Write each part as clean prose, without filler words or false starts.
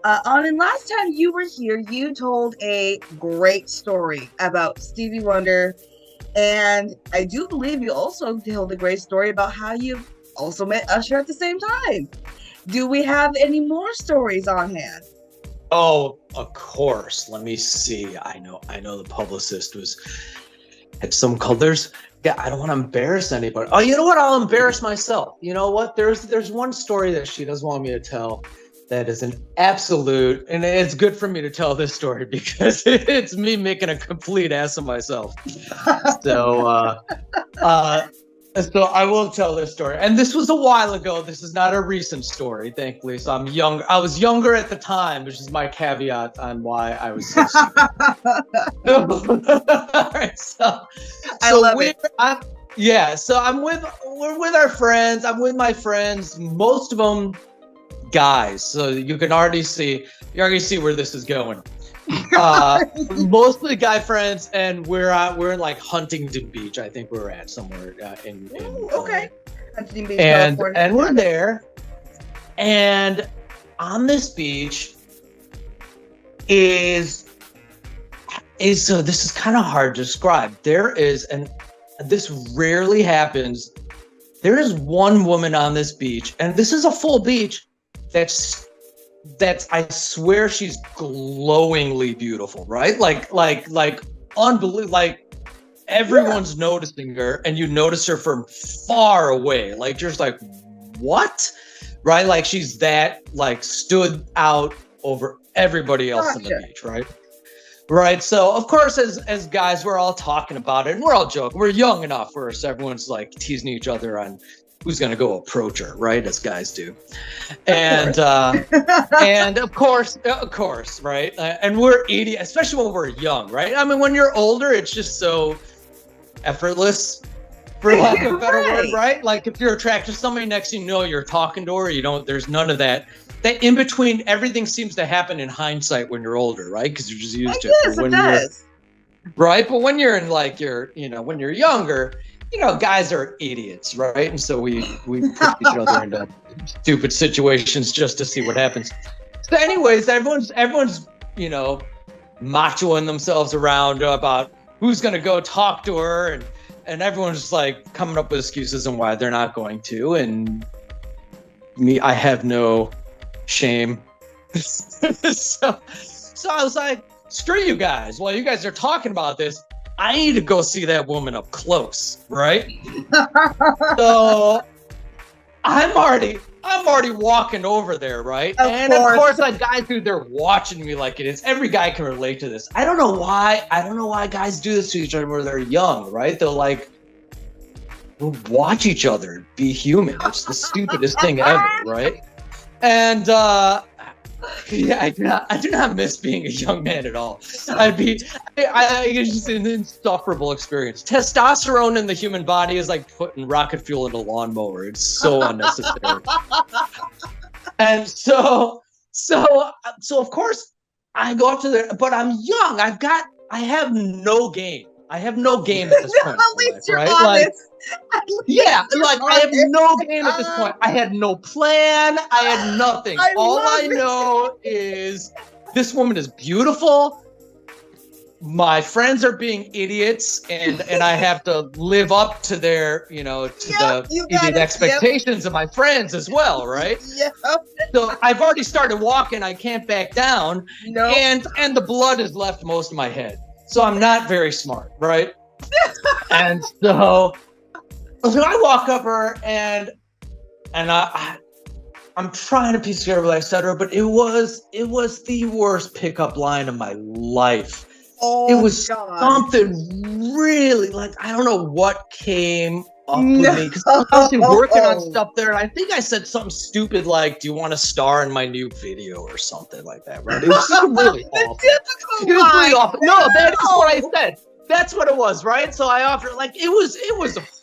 And last time you were here, you told a great story about Stevie Wonder, and I do believe you also told a great story about how you also met Usher at the same time. Do we have any more stories on hand? Oh, of course. Let me see. I know the publicist was had some colors. Yeah, I don't want to embarrass anybody. Oh, you know what? I'll embarrass myself. You know what? There's one story that she doesn't want me to tell that is an absolute, and it's good for me to tell this story because it's me making a complete ass of myself. So uh so I will tell this story. And this was a while ago. This is not a recent story, thankfully. So I'm young. I was younger at the time, which is my caveat on why I was so stupid. All right, I love it. We're with our friends. I'm with my friends, most of them guys. So you already see where this is going. Mostly guy friends, and we're in like Huntington Beach. I think we're at somewhere in okay. Huntington Beach, and California. and we're there, and on this beach is so this is kind of hard to describe. There is, and this rarely happens. There is one woman on this beach, and this is a full beach. That's I swear she's glowingly beautiful, right? Like unbelievable. Like everyone's noticing her, and you notice her from far away. Like just like what, right? Like she's that like stood out over everybody else in the beach, right? Right. So of course, as guys, we're all talking about it, and we're all joking. We're young enough where everyone's like teasing each other on who's going to go approach her, right? As guys do. And and of course, right? And we're idiots, especially when we're young, right? I mean, when you're older, it's just so effortless, for lack of a better word, right? Like if you're attracted to somebody, next thing you know, you're talking to her, there's none of that. That in between, everything seems to happen in hindsight when you're older, right? Because you're just used to it. When right? But when you're in like when you're younger, guys are idiots, right? And so we put each other into stupid situations just to see what happens. So anyways, everyone's machoing themselves around about who's going to go talk to her, and everyone's just like coming up with excuses on why they're not going to. And me, I have no shame. So I was like, screw you guys. While you guys are talking about this, I need to go see that woman up close, right? So I'm already walking over there, right? Of course, like guys who they're watching me like it is. Every guy can relate to this. I don't know why guys do this to each other when they're young, right? They'll like watch each other be human. It's the stupidest thing ever, right? And yeah, I do not miss being a young man at all. It's just an insufferable experience. Testosterone in the human body is like putting rocket fuel in a lawnmower. It's so unnecessary. And so of course I go up to there, but I'm young. I have no game. I have no game at this point. At least you're right? honest. I have no game at this point. I had no plan. I had nothing. All I know is this woman is beautiful. My friends are being idiots, and I have to live up to their, the idiot expectations of my friends as well, right? Yep. So I've already started walking. I can't back down. No. And the blood has left most of my head. So I'm not very smart, right? And so I walk up her and I'm trying to piece together what I said to her, but it was the worst pickup line of my life. Oh, it was something really like I don't know what came up with me because I was actually working on stuff there, and I think I said something stupid like, "Do you want to star in my new video?" or something like that. Right? It was really awful. It was really awful. No, that is what I said. That's what it was, right? So I offered like it was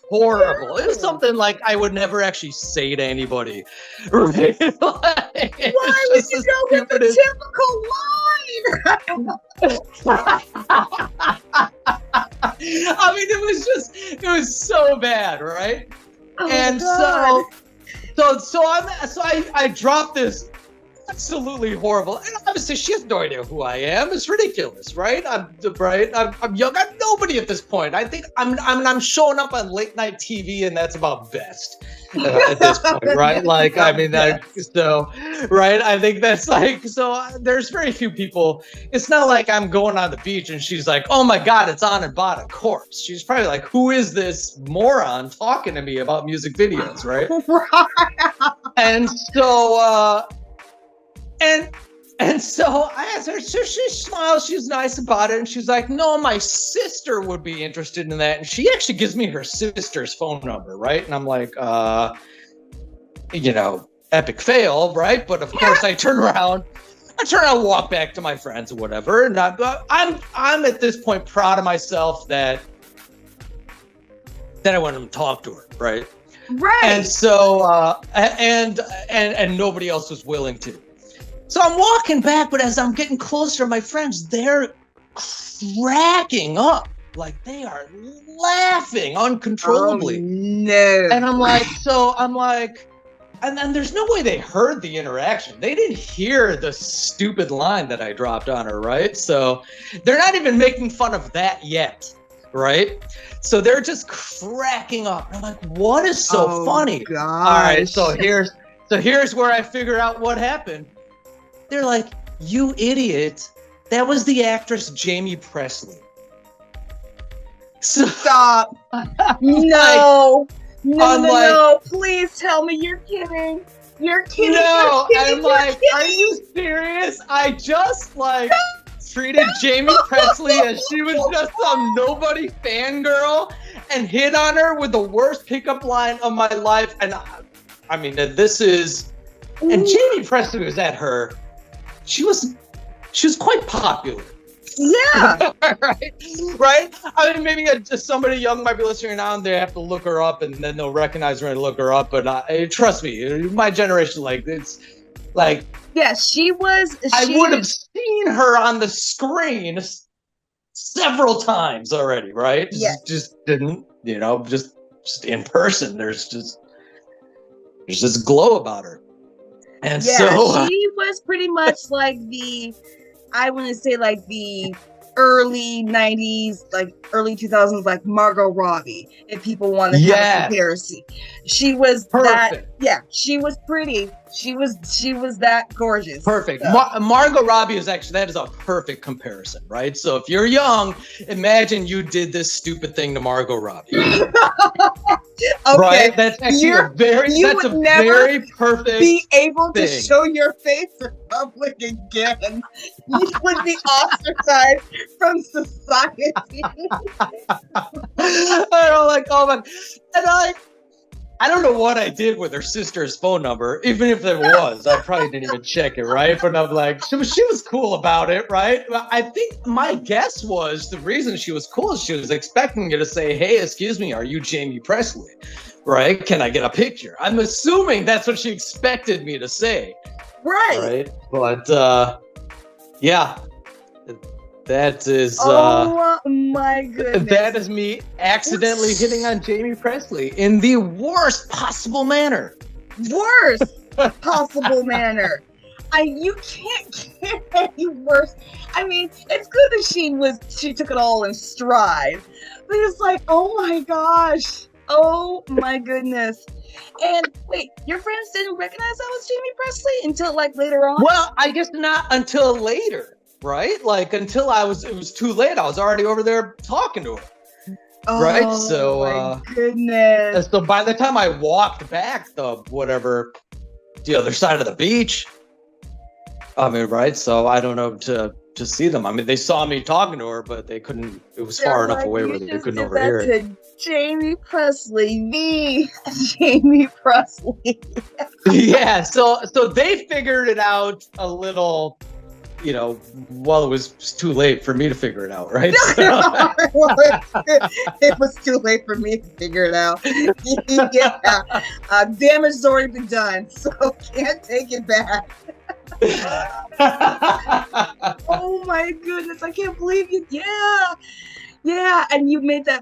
horrible. It was something like I would never actually say to anybody. Right? Why would you go with the typical line? I mean, it was so bad, right? Oh, and so I dropped this absolutely horrible. And obviously, she has no idea who I am. It's ridiculous, right? I'm young. I'm nobody at this point. I think I'm showing up on late night TV, and that's about best at this point, right? Like, I mean, right? I think that's like so. There's very few people. It's not like I'm going on the beach and she's like, "Oh my God, it's on and bought a corpse." She's probably like, "Who is this moron talking to me about music videos?" Right? And so, and so I asked her, so she smiles, she's nice about it, and she's like, "No, my sister would be interested in that." And she actually gives me her sister's phone number, right? And I'm like, epic fail, right? But of course I turn around, walk back to my friends or whatever, and I'm at this point proud of myself that I went and talked to her, right? Right. And so, and nobody else was willing to. So I'm walking back, but as I'm getting closer to my friends, they're cracking up. Like, they are laughing uncontrollably. Oh, no. And I'm like, and then there's no way they heard the interaction. They didn't hear the stupid line that I dropped on her, right? So they're not even making fun of that yet, right? So they're just cracking up. I'm like, what is so funny? Gosh. All right, so here's where I figure out what happened. They're like, "You idiot. That was the actress Jamie Presley." So, stop. No. Please tell me you're kidding. You're kidding. No, you're kidding. I'm like, are you serious? I just treated Jamie Presley as she was just some nobody fangirl and hit on her with the worst pickup line of my life. And I mean, this is, and Jamie Presley was at her. She was quite popular. Yeah. right. I mean, maybe somebody young might be listening now, and they have to look her up, and then they'll recognize her and look her up. But trust me, my generation, it's like, yeah, she was. I would have seen her on the screen several times already, right? Yeah. Just didn't, just in person. There's this glow about her. And so she was pretty much like I want to say like the early 90s, like early 2000s, like Margot Robbie, if people want to have a comparison. She was perfect. She was pretty. She was that gorgeous. Perfect. So. Margot Robbie that is a perfect comparison, right? So if you're young, imagine you did this stupid thing to Margot Robbie. Okay. Right? That's actually very perfect. Be able to show your face in public again. You would be ostracized from society. Oh my, and I don't know what I did with her sister's phone number, even if there was. I probably didn't even check it, right? But I'm like, she was cool about it, right? I think my guess was the reason she was cool is she was expecting you to say, "Hey, excuse me, are you Jamie Presley? Right? Can I get a picture?" I'm assuming that's what she expected me to say. Right. But, yeah. That is oh my goodness. That is me accidentally hitting on Jamie Presley in the worst possible manner. Worst possible manner. You can't get any worse. I mean, it's good that she took it all in stride. But it's like, oh my gosh. Oh my goodness. And wait, your friends didn't recognize that was Jamie Presley until like later on? Well, I guess not until later. Right? Like until it was too late. I was already over there talking to her. Oh, right? So my goodness. So by the time I walked back the other side of the beach, I mean, right? So I don't know to see them. I mean, they saw me talking to her, but they couldn't. It was far enough away where they couldn't overhear it. Jamie Presley, the Jamie Presley. Yeah. So they figured it out a little. Well, it was too late for me to figure it out, right? It was too late for me to figure it out. Yeah, damage has already been done, so can't take it back. Oh my goodness, I can't believe you. Yeah, and you made that